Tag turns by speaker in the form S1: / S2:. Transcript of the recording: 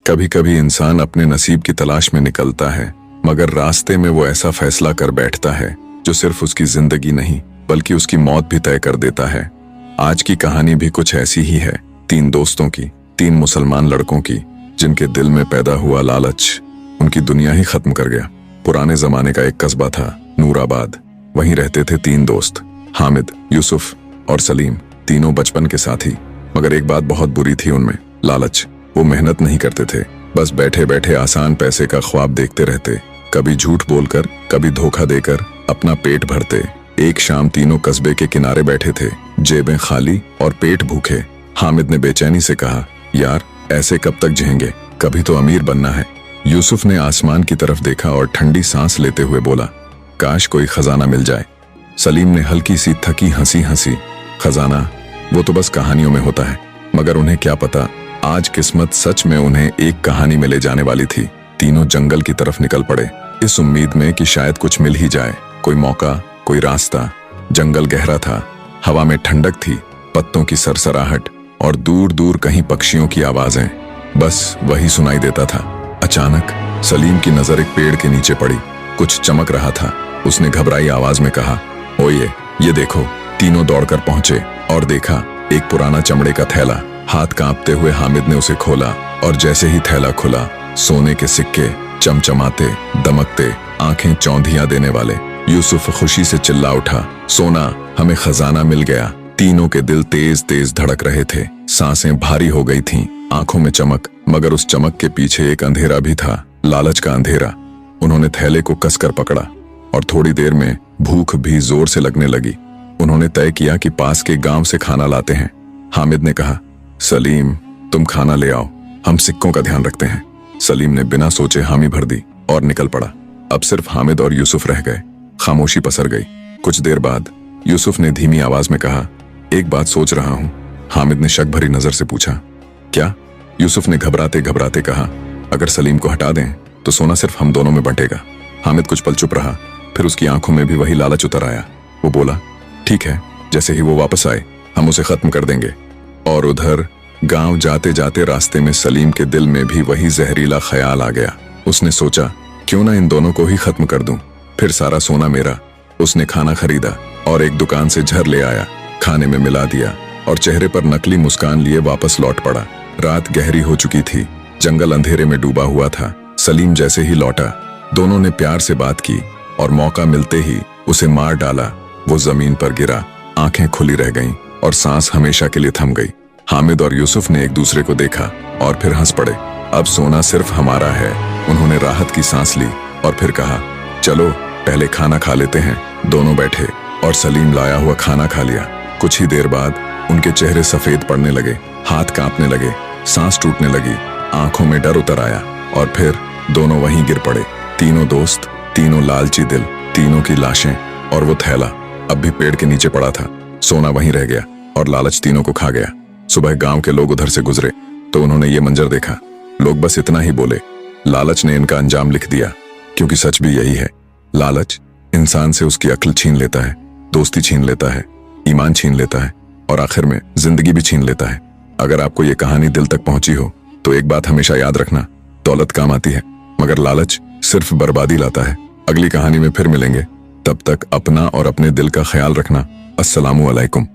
S1: कभी कभी इंसान अपने नसीब की तलाश में निकलता है, मगर रास्ते में वो ऐसा फैसला कर बैठता है जो सिर्फ उसकी जिंदगी नहीं बल्कि उसकी मौत भी तय कर देता है। आज की कहानी भी कुछ ऐसी ही है, 3 दोस्तों की, 3 मुसलमान लड़कों की, जिनके दिल में पैदा हुआ लालच उनकी दुनिया ही खत्म कर गया। पुराने जमाने का एक कस्बा था नूराबाद। वहीं रहते थे 3 दोस्त, हामिद, यूसुफ और सलीम। तीनों बचपन के साथी, मगर एक बात बहुत बुरी थी उनमें, लालच। वो मेहनत नहीं करते थे, बस बैठे बैठे आसान पैसे का ख्वाब देखते रहते। कभी झूठ बोलकर, कभी धोखा देकर अपना पेट भरते। एक शाम तीनों कस्बे के किनारे बैठे थे, जेबें खाली और पेट भूखे। हामिद ने बेचैनी से कहा, यार ऐसे कब तक जिएंगे, कभी तो अमीर बनना है। यूसुफ ने आसमान की तरफ देखा और ठंडी सांस लेते हुए बोला, काश कोई खजाना मिल जाए। सलीम ने हल्की सी थकी हंसी हंसी, खजाना वो तो बस कहानियों में होता है। मगर उन्हें क्या पता, आज किस्मत सच में उन्हें एक कहानी में ले जाने वाली थी। तीनों जंगल की तरफ निकल पड़े, इस उम्मीद में कि शायद कुछ मिल ही जाए, कोई मौका, कोई रास्ता। जंगल गहरा था, हवा में ठंडक थी, पत्तों की सरसराहट और दूर दूर कहीं पक्षियों की आवाजें, बस वही सुनाई देता था। अचानक सलीम की नजर एक पेड़ के नीचे पड़ी, कुछ चमक रहा था। उसने घबराई आवाज में कहा, ओए ये देखो। तीनों दौड़कर पहुंचे और देखा एक पुराना चमड़े का थैला। हाथ कांपते हुए हामिद ने उसे खोला और जैसे ही थैला खुला, सोने के सिक्के चमचमाते, दमकते, आंखें चौंधियां देने वाले। यूसुफ खुशी से चिल्ला उठा, सोना, हमें खजाना मिल गया। तीनों के दिल तेज तेज धड़क रहे थे, सांसें भारी हो गई थीं, आंखों में चमक, मगर उस चमक के पीछे एक अंधेरा भी था, लालच का अंधेरा। उन्होंने थैले को कसकर पकड़ा और थोड़ी देर में भूख भी जोर से लगने लगी। उन्होंने तय किया कि पास के गांव से खाना लाते हैं। हामिद ने कहा, सलीम तुम खाना ले आओ, हम सिक्कों का ध्यान रखते हैं। सलीम ने बिना सोचे हामी भर दी और निकल पड़ा। अब सिर्फ हामिद और यूसुफ रह गए। खामोशी पसर गई। कुछ देर बाद यूसुफ ने धीमी आवाज में कहा, एक बात सोच रहा हूं। हामिद ने शक भरी नजर से पूछा, क्या? यूसुफ ने घबराते घबराते कहा, अगर सलीम को हटा दें तो सोना सिर्फ हम दोनों में बंटेगा। हामिद कुछ पल चुप रहा, फिर उसकी आंखों में भी वही लालच उतर आया। वो बोला, ठीक है, जैसे ही वो वापस आए हम उसे खत्म कर देंगे। और उधर गांव जाते जाते रास्ते में सलीम के दिल में भी वही जहरीला ख्याल आ गया। उसने सोचा, क्यों ना इन दोनों को ही खत्म कर दूं, फिर सारा सोना मेरा। उसने खाना खरीदा और एक दुकान से झर ले आया, खाने में मिला दिया और चेहरे पर नकली मुस्कान लिए वापस लौट पड़ा। रात गहरी हो चुकी थी, जंगल अंधेरे में डूबा हुआ था। सलीम जैसे ही लौटा, दोनों ने प्यार से बात की और मौका मिलते ही उसे मार डाला। वो जमीन पर गिरा, आंखें खुली रह गईं और सांस हमेशा के लिए थम गई। हामिद और यूसुफ ने एक दूसरे को देखा और फिर हंस पड़े। अब सोना सिर्फ हमारा है। उन्होंने राहत की सांस ली और फिर कहा, चलो पहले खाना खा लेते हैं। दोनों बैठे और सलीम लाया हुआ खाना खा लिया। कुछ ही देर बाद उनके चेहरे सफेद पड़ने लगे, हाथ कांपने लगे, सांस टूटने लगी, आंखों में डर उतर आया और फिर दोनों वहीं गिर पड़े। तीनों दोस्त, तीनों लालची दिल, तीनों की लाशें और वो थैला अब भी पेड़ के नीचे पड़ा था। सोना वहीं रह गया और लालच तीनों को खा गया। सुबह गांव के लोग उधर से गुजरे तो उन्होंने ये मंजर देखा। लोग बस इतना ही बोले, लालच ने इनका अंजाम लिख दिया। क्योंकि सच भी यही है, लालच इंसान से उसकी अक्ल छीन लेता है, दोस्ती छीन लेता है, ईमान छीन लेता है और आखिर में जिंदगी भी छीन लेता है। अगर आपको ये कहानी दिल तक पहुंची हो तो एक बात हमेशा याद रखना, दौलत काम आती है मगर लालच सिर्फ बर्बादी लाता है। अगली कहानी में फिर मिलेंगे, तब तक अपना और अपने दिल का ख्याल रखना। अस्सलामु अलैकुम।